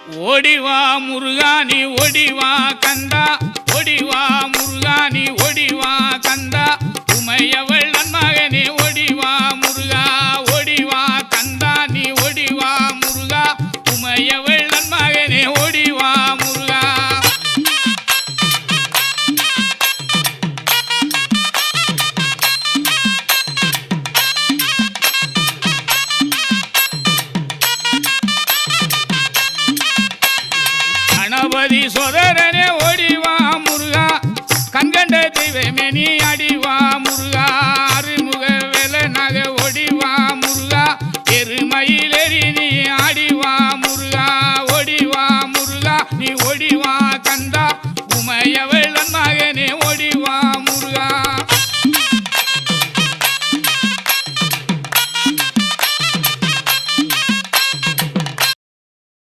ஓடிவா முருகா நீ ஓடிவா கந்தா, ஓடிவா முருகா நீ ஓடிவா கந்தா, உமையவள் நன்மகனே ஓடிவா முருகா, ஓடிவா கந்தா நீ ஓடிவா முருகா, உமையவள் நன்மகனே ஓடிவா முருகா. கணபதி சோதரனே ஓடிவா முருகா, கண்கண்ட தெய்வமே நீ அடி